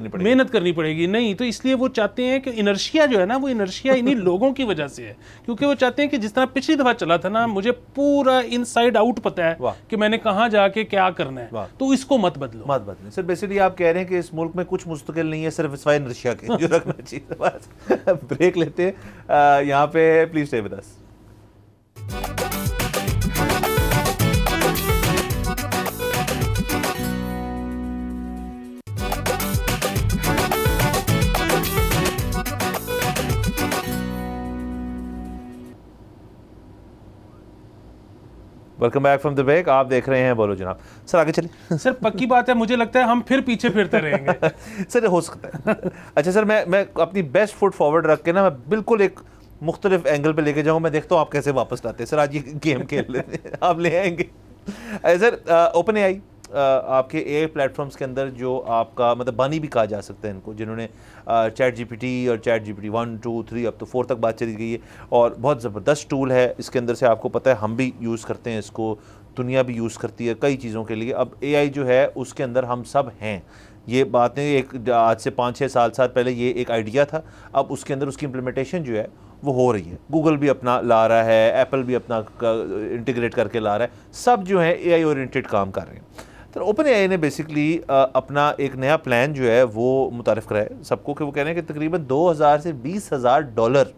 करनी पड़ेगी। नहीं, तो इसलिए वो चाहते हैं कि इनर्शिया जो है ना, वो इनर्शिया इन्हीं लोगों की वजह से है, क्योंकि वो चाहते हैं कि जिस तरह पिछली दफ़ा चला था ना, मुझे पूरा इनसाइड आउट पता है कि मैंने कहाँ जाके क्या करना है, तो इसको मत बदलो। सर बेसिकली आप कह रहे हैं कि इस मुल्क में कुछ मुस्तकिल नहीं है, सिर्फ सिवाय इनर्शिया के जो रखना चाहिए। ब्रेक लेते हैं यहाँ पे, please stay with us. Welcome back from the break. आप देख रहे हैं बोलो जनाब। सर आगे चलिए। सर पक्की बात है, मुझे लगता है हम फिर पीछे फिरते रहेंगे। सर हो सकता है। अच्छा सर, मैं अपनी बेस्ट फुट फॉरवर्ड रख के ना, मैं बिल्कुल एक मुख्तलिफ एंगल पे लेके जाऊँ। मैं देखता हूँ आप कैसे वापस लाते हैं। सर आज ये गेम खेल लेते हैं, आप ले आएंगे। सर ओपन एआई आपके एआई प्लेटफॉर्म्स के अंदर जो आपका मतलब बानी भी कहा जा सकता है इनको, जिन्होंने चैट जीपीटी और चैट जीपीटी 1, 2, 3 अब तो 4 तक बात चली गई है, और बहुत ज़बरदस्त टूल है। इसके अंदर से आपको पता है हम भी यूज़ करते हैं इसको, दुनिया भी यूज़ करती है कई चीज़ों के लिए। अब एआई जो है उसके अंदर हम सब हैं, ये बात नहीं, एक आज से 5-6 साल पहले ये एक आइडिया था, अब उसके अंदर उसकी इम्प्लीमेंटेशन जो है वो हो रही है। गूगल भी अपना ला रहा है, एप्पल भी अपना इंटीग्रेट करके ला रहा है, सब जो है एआई ओरिएंटेड काम कर रहे हैं। तो ओपन एआई ने बेसिकली अपना एक नया प्लान जो है वो मुतारिफ़ कराया सबको, कि वो कह रहे हैं कि तकरीबन 2000 से $20,000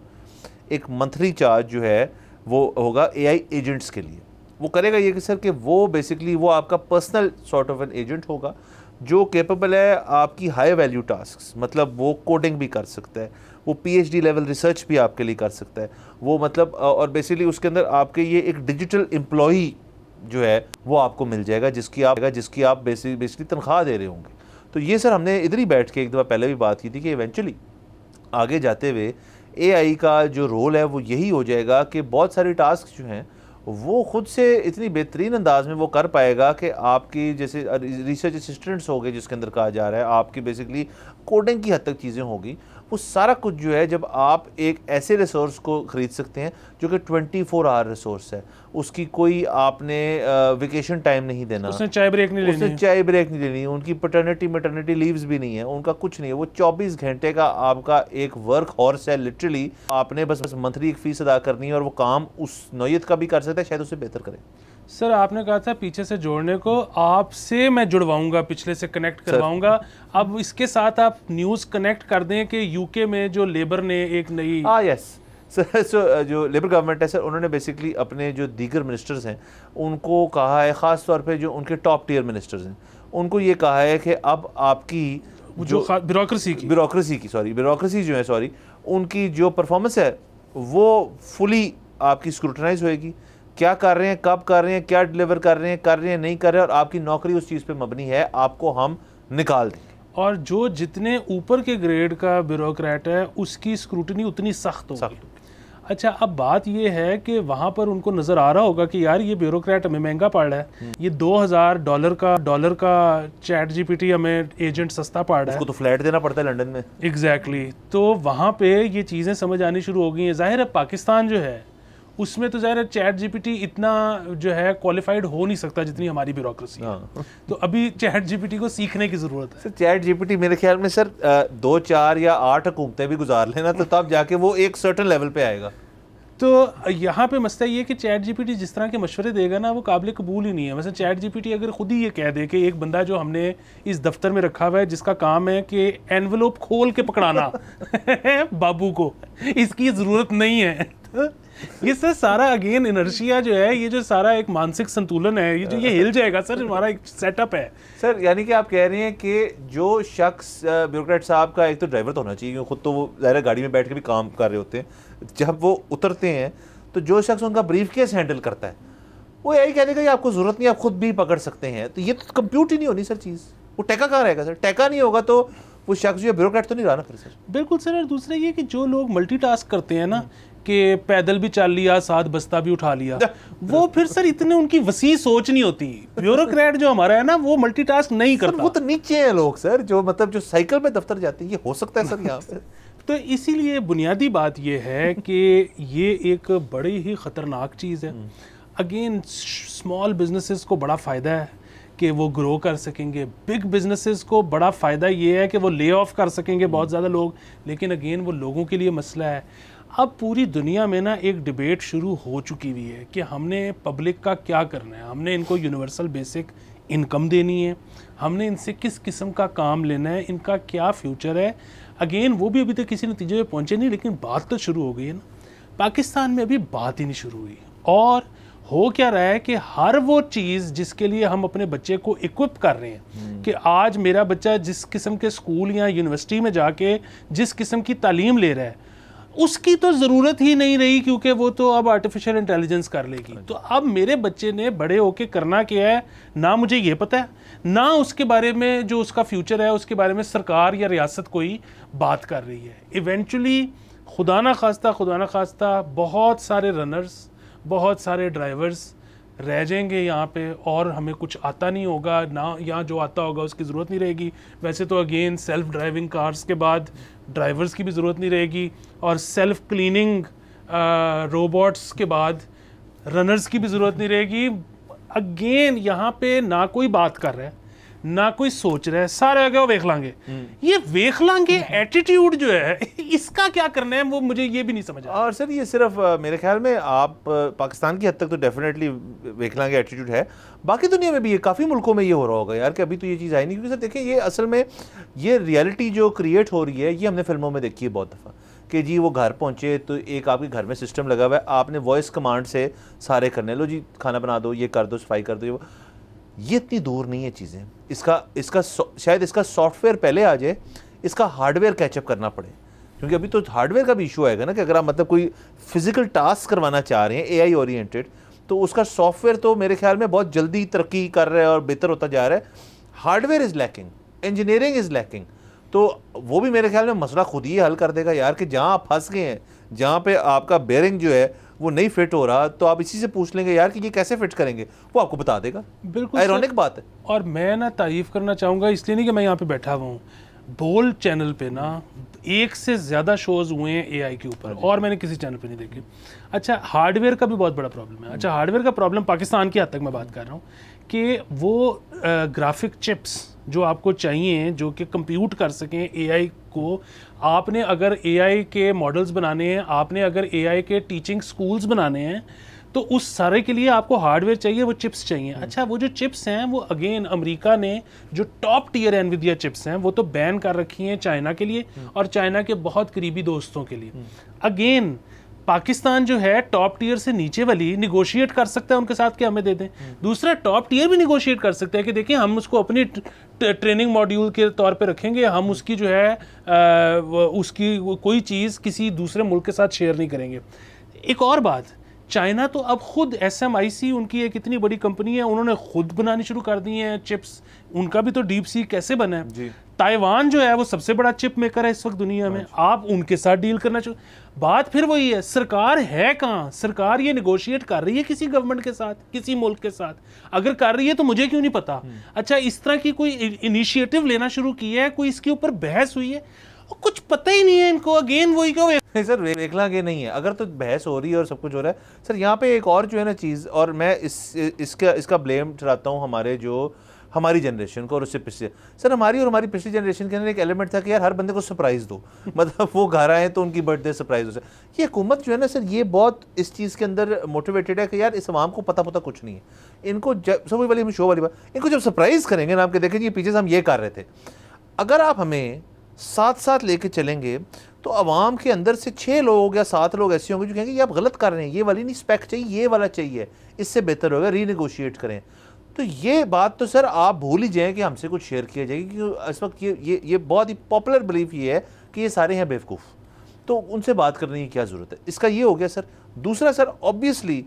एक मंथली चार्ज जो है वो होगा एआई एजेंट्स के लिए। वो करेगा ये कि सर कि वो बेसिकली वो आपका personal sort of an agent होगा जो कैपेबल है आपकी हाई वैल्यू टास्क्स, मतलब वो कोडिंग भी कर सकता है, वो पीएचडी लेवल रिसर्च भी आपके लिए कर सकता है, वो मतलब और बेसिकली उसके अंदर आपके ये एक डिजिटल एम्प्लॉई जो है वो आपको मिल जाएगा, जिसकी आप बेसिकली तनख्वाह दे रहे होंगे। तो ये सर हमने इधर ही बैठ के एक दफ़ा पहले भी बात की थी कि इवेंचुअली आगे जाते हुए एआई का जो रोल है वो यही हो जाएगा कि बहुत सारी टास्क जो हैं वो खुद से इतनी बेहतरीन अंदाज में वो कर पाएगा कि आपकी जैसे रिसर्च असिस्टेंट्स हो गए जिसके अंदर कहा जा रहा है, आपकी बेसिकली कोडिंग की हद तक चीज़ें होगी, वो सारा कुछ जो है जब आप एक ऐसे रिसोर्स को ख़रीद सकते हैं जो कि 24 आवर रिसोर्स है, उसकी कोई आपने वेकेशन टाइम नहीं देना, उसने चाय ब्रेक नहीं लेनी, उनकी पैटर्निटी लीव्स भी नहीं है, उनका कुछ नहीं है, वो 24 घंटे का आपका एक वर्क हॉर्स है लिटरली। आपने बस मंथली एक फ़ीस अदा करनी है और वो काम उस नौयत का भी कर सकता है, शायद उससे बेहतर करे। सर आपने कहा था पीछे से जोड़ने को, आपसे मैं जुड़वाऊंगा, पिछले से कनेक्ट करवाऊंगा। अब इसके साथ आप न्यूज़ कनेक्ट कर दें कि यूके में जो लेबर ने एक नई यस सर, जो लेबर गवर्नमेंट है सर, उन्होंने बेसिकली अपने जो दीगर मिनिस्टर्स हैं उनको कहा है, ख़ास तौर पे जो उनके टॉप टियर मिनिस्टर्स हैं उनको ये कहा है कि अब आपकी जो ब्यूरोक्रेसी जो है उनकी जो परफॉर्मेंस है वो फुली आपकी स्क्रूटनाइज होएगी। क्या कर रहे हैं, कब कर रहे हैं, क्या डिलीवर कर रहे हैं नहीं कर रहे हैं, और आपकी नौकरी उस चीज़ पे मबनी है, आपको हम निकाल देंगे। और जो जितने ऊपर के ग्रेड का ब्यूरोक्रेट है उसकी स्क्रूटनी उतनी सख्त होगी। अच्छा, अब बात ये है कि वहाँ पर उनको नज़र आ रहा होगा कि यार ये ब्यूरोक्रेट हमें महंगा पड़ रहा है, ये $2000 का चैट जीपीटी हमें एजेंट सस्ता पड़ रहा है, उसको तो फ्लैट देना पड़ता है लंदन में। एग्जैक्टली तो वहाँ पे ये चीज़ें समझ आनी शुरू हो गई हैं। जाहिर है पाकिस्तान जो है उसमें तो ज़ाहिर है चैट जीपीटी इतना जो है क्वालिफाइड हो नहीं सकता जितनी हमारी ब्यूरोक्रेसी है। तो अभी चैट जीपीटी को सीखने की ज़रूरत है। सर चैट जीपीटी मेरे ख्याल में सर 2, 4 या 8 हुकूमतें भी गुजार लेना तो तब जाके वो एक सर्टेन लेवल पे आएगा। तो यहाँ पे मसला ये कि चैट जीपीटी जिस तरह के मशवरे देगा ना वो काबिल कबूल ही नहीं है। वैसे चैट जीपीटी अगर खुद ही ये कह दे कि एक बंदा जो हमने इस दफ्तर में रखा हुआ है जिसका काम है कि एनवेलोप खोल के पकड़ाना बाबू को, इसकी ज़रूरत नहीं है। ये सर सारा अगेन इनर्शिया जो है, ये जो सारा एक मानसिक संतुलन है, ये हिल जाएगा सर। हमारा एक सेटअप है सर, यानी कि आप कह रहे हैं कि जो शख्स ब्यूरोक्रेट साहब का एक तो ड्राइवर तो होना चाहिए क्योंकि खुद तो वो ज़ाहिर गाड़ी में बैठ के भी काम कर रहे होते हैं, जब वो उतरते हैं तो जो शख्स उनका ब्रीफ केस हैंडल करता है वो यही कहने का आपको जरूरत नहीं, आप खुद भी पकड़ सकते हैं। तो ये तो कंप्यूट ही नहीं होनी सर चीज़, वो टेका कहाँ रहेगा सर? टेका नहीं होगा तो वो शख्स जो ब्यूरोक्रेट तो नहीं रहा ना फिर सर। बिल्कुल सर। और दूसरा ये कि जो लोग मल्टीटास्क करते हैं ना, कि पैदल भी चल लिया, साथ बस्ता भी उठा लिया, वो फिर सर इतने उनकी वसी सोच नहीं होती। ब्यूरोक्रेट जो हमारा है ना, वो मल्टीटास्क नहीं करता। वो तो नीचे हैं लोग सर, जो मतलब जो साइकिल में दफ्तर जाते हैं, ये हो सकता है सर यहाँ पे। तो इसीलिए बुनियादी बात ये है कि ये एक बड़ी ही ख़तरनाक चीज़ है। अगेन स्मॉल बिजनेसेस को बड़ा फ़ायदा है कि वो ग्रो कर सकेंगे, बिग बिजनेसेस को बड़ा फ़ायदा ये है कि वो ले ऑफ कर सकेंगे बहुत ज़्यादा लोग, लेकिन अगेन वो लोगों के लिए मसला है। अब पूरी दुनिया में ना एक डिबेट शुरू हो चुकी हुई है कि हमने पब्लिक का क्या करना है, हमने इनको यूनिवर्सल बेसिक इनकम देनी है, हमने इनसे किस किस्म का काम लेना है, इनका क्या फ्यूचर है। अगेन वो भी अभी तक किसी नतीजे पे पहुंचे नहीं, लेकिन बात तो शुरू हो गई है ना। पाकिस्तान में अभी बात ही नहीं शुरू हुई, और हो क्या रहा है कि हर वो चीज़ जिसके लिए हम अपने बच्चे को इक्विप कर रहे हैं कि आज मेरा बच्चा जिस किस्म के स्कूल या यूनिवर्सिटी में जाके जिस किस्म की तालीम ले रहा है, उसकी तो ज़रूरत ही नहीं रही, क्योंकि वो तो अब आर्टिफिशियल इंटेलिजेंस कर लेगी। तो अब मेरे बच्चे ने बड़े होके करना क्या है, ना मुझे ये पता है, ना उसके बारे में जो उसका फ्यूचर है उसके बारे में सरकार या रियासत कोई बात कर रही है। इवेंचुअली खुदा ना खास्ता बहुत सारे रनर्स, बहुत सारे ड्राइवर्स रह जाएंगे यहाँ पे, और हमें कुछ आता नहीं होगा ना, यहाँ जो आता होगा उसकी ज़रूरत नहीं रहेगी। वैसे तो अगेन सेल्फ ड्राइविंग कार्स के बाद ड्राइवर्स की भी ज़रूरत नहीं रहेगी, और सेल्फ क्लीनिंग रोबोट्स के बाद रनर्स की भी ज़रूरत नहीं रहेगी। अगेन यहाँ पे ना कोई बात कर रहा है, ना कोई सोच रहा है, सारे आगे वो वेख लांगे। ये वेख लांगे एटीट्यूड जो है, इसका क्या करना है, वो मुझे ये भी नहीं समझ आया। और सर ये सिर्फ मेरे ख्याल में आप पाकिस्तान की हद तक तो डेफिनेटली वेख लांगे एटीट्यूड है, बाकी दुनिया में भी ये काफ़ी मुल्कों में ये हो रहा होगा यार कि अभी तो ये चीज़ आई नहीं। क्योंकि सर देखें, ये असल में ये रियलिटी जो क्रिएट हो रही है, ये हमने फिल्मों में देखी है बहुत दफ़ा कि जी वो घर पहुंचे तो एक आपके घर में सिस्टम लगा हुआ है, आपने वॉइस कमांड से सारे करने, लो जी खाना बना दो, ये कर दो, सफाई कर दो। ये इतनी दूर नहीं है चीज़ें, इसका शायद इसका सॉफ्टवेयर पहले आ जाए, इसका हार्डवेयर कैचअप करना पड़े। क्योंकि अभी तो हार्डवेयर का भी इशू आएगा ना कि अगर आप मतलब कोई फिजिकल टास्क करवाना चाह रहे हैं एआई ओरिएंटेड, तो उसका सॉफ्टवेयर तो मेरे ख्याल में बहुत जल्दी तरक्की कर रहा है और बेहतर होता जा रहा है। Hardware is lacking, engineering is lacking, तो वो भी मेरे ख्याल में मसला खुद ही हल कर देगा यार कि जहाँ आप फंस गए हैं, जहाँ पे आपका बेयरिंग जो है वो नहीं फिट हो रहा, तो आप इसी से पूछ लेंगे यार कि ये कैसे फिट करेंगे, वो आपको बता देगा। बिल्कुल आयरॉनिक बात है। और मैं ना तारीफ़ करना चाहूँगा, इसलिए नहीं कि मैं यहाँ पे बैठा हुआ हूँ, बोल्ड चैनल पे ना 1 से ज़्यादा शोज़ हुए हैं एआई के ऊपर, और मैंने किसी चैनल पे नहीं देखे। अच्छा, हार्डवेयर का भी बहुत बड़ा प्रॉब्लम है। अच्छा, हार्डवेयर का प्रॉब्लम पाकिस्तान की हद तक मैं बात कर रहा हूँ कि वो ग्राफिक चिप्स जो आपको चाहिए, जो कि कंप्यूट कर सकें एआई को, आपने अगर एआई के मॉडल्स बनाने हैं, आपने अगर एआई के टीचिंग स्कूल्स बनाने हैं, तो उस सारे के लिए आपको हार्डवेयर चाहिए, वो चिप्स चाहिए। अच्छा, वो जो चिप्स हैं वो अगेन अमेरिका ने जो टॉप टियर एनवीडिया चिप्स हैं वो तो बैन कर रखी हैं चाइना के लिए और चाइना के बहुत करीबी दोस्तों के लिए। अगेन पाकिस्तान जो है टॉप टियर से नीचे वाली निगोशिएट कर सकता है उनके साथ कि हमें दे दें। दूसरा, टॉप टियर भी निगोशिएट कर सकता है कि देखिए हम उसको अपनी ट्रेनिंग मॉड्यूल के तौर पे रखेंगे, हम उसकी जो है उसकी कोई चीज़ किसी दूसरे मुल्क के साथ शेयर नहीं करेंगे। एक और बात, चाइना तो अब खुद SMIC उनकी एक इतनी बड़ी कंपनी है, उन्होंने खुद बनानी शुरू कर दी हैं चिप्स। उनका भी तो डीप सी कैसे बना है। ताइवान जो है वो सबसे बड़ा चिप मेकर है इस वक्त दुनिया में, आप उनके साथ डील करना चाहिए। बात फिर वही है, सरकार है कहाँ? सरकार ये निगोशिएट कर रही है किसी गवर्नमेंट के साथ, किसी मुल्क के साथ? अगर कर रही है तो मुझे क्यों नहीं पता? अच्छा, इस तरह की कोई इनिशिएटिव लेना शुरू किया है, कोई इसके ऊपर बहस हुई है? कुछ पता ही नहीं है इनको। अगेन वही नहीं सर, वेखला के नहीं है। अगर तो बहस हो रही है और सब कुछ हो रहा है सर, यहाँ पे एक और जो है ना चीज़, और मैं इसका ब्लेम चलाता हूँ हमारी जनरेशन को और उससे पिछले। सर हमारी पिछली जनरेशन के अंदर एक एलिमेंट था कि यार हर बंदे को सरप्राइज़ दो, मतलब वो घर आए तो उनकी बर्थडे सरप्राइज हो। ये हुकूमत जो है ना सर, ये बहुत इस चीज़ के अंदर मोटिवेटेड है कि यार इस आवाम को पता कुछ नहीं है। इनको जब सब वाली हम शो वाली बात, इनको जब सरप्राइज़ करेंगे ना, आपके देखें जी पीछे से हम ये कर रहे थे, अगर आप हमें साथ साथ लेके चलेंगे तो आवाम के अंदर से 6 लोग या 7 लोग ऐसे होंगे जो कहेंगे ये आप गलत कर रहे हैं, ये वाली नहीं स्पेक चाहिए, ये वाला चाहिए, इससे बेहतर होगा, रीनेगोशिएट करें। तो ये बात तो सर आप भूल ही जाएं कि हमसे कुछ शेयर किया जाएगी, क्योंकि इस वक्त ये बहुत ही पॉपुलर बिलीफ ये है कि ये सारे हैं बेवकूफ़, तो उनसे बात करने की क्या ज़रूरत है। इसका ये हो गया सर। दूसरा सर, ऑब्वियसली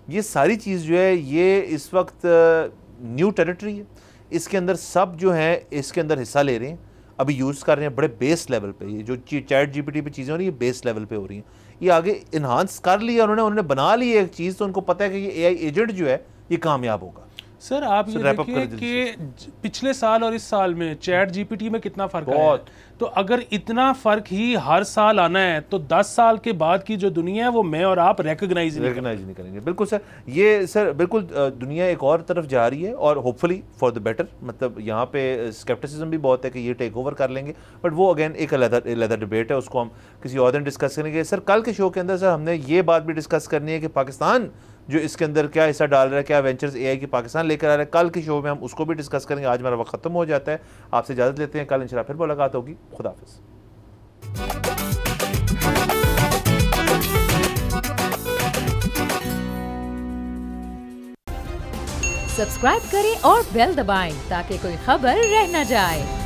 ये सारी चीज़ जो है ये इस वक्त न्यू टेरिटरी है, इसके अंदर सब जो हैं इसके अंदर हिस्सा ले रहे हैं, अभी यूज़ कर रहे हैं बड़े बेस लेवल पे। ये जो चैट जीपीटी पे चीज़ें हो रही है बेस लेवल पे हो रही हैं, ये आगे इन्हांस कर लिया उन्होंने बना ली एक चीज़, तो उनको पता है कि ये एआई एजेंट जो है ये कामयाब होगा। सर आप ये देखिए कि पिछले साल और इस साल में चैट जीपीटी में कितना फर्क है। तो अगर इतना फर्क ही हर साल आना है तो 10 साल के बाद की जो दुनिया है वो मैं और आप रिकॉग्नाइज नहीं करेंगे। बिल्कुल सर, ये सर बिल्कुल दुनिया एक और तरफ जा रही है और होपफुली फॉर द बेटर। मतलब यहाँ पे स्केप्टिसिज्म भी बहुत है कि ये टेक ओवर कर लेंगे, बट वो अगेन एक अलग डिबेट है, उसको हम किसी और दिन डिस्कस करेंगे। सर कल के शो के अंदर सर हमने ये बात भी डिस्कस करनी है कि पाकिस्तान जो इसके अंदर क्या हिस्सा डाल रहा है, क्या वेंचर्स एआई की पाकिस्तान लेकर आ रहा है। कल के शो में हम उसको भी डिस्कस करेंगे। आज हमारा वक्त खत्म हो जाता है, आपसे इजाज़त लेते हैं, कल इंशाल्लाह फिर मुलाकात होगी। खुदा हाफिज़। सब्सक्राइब करें और बेल दबाएं ताकि कोई खबर रह न जाए।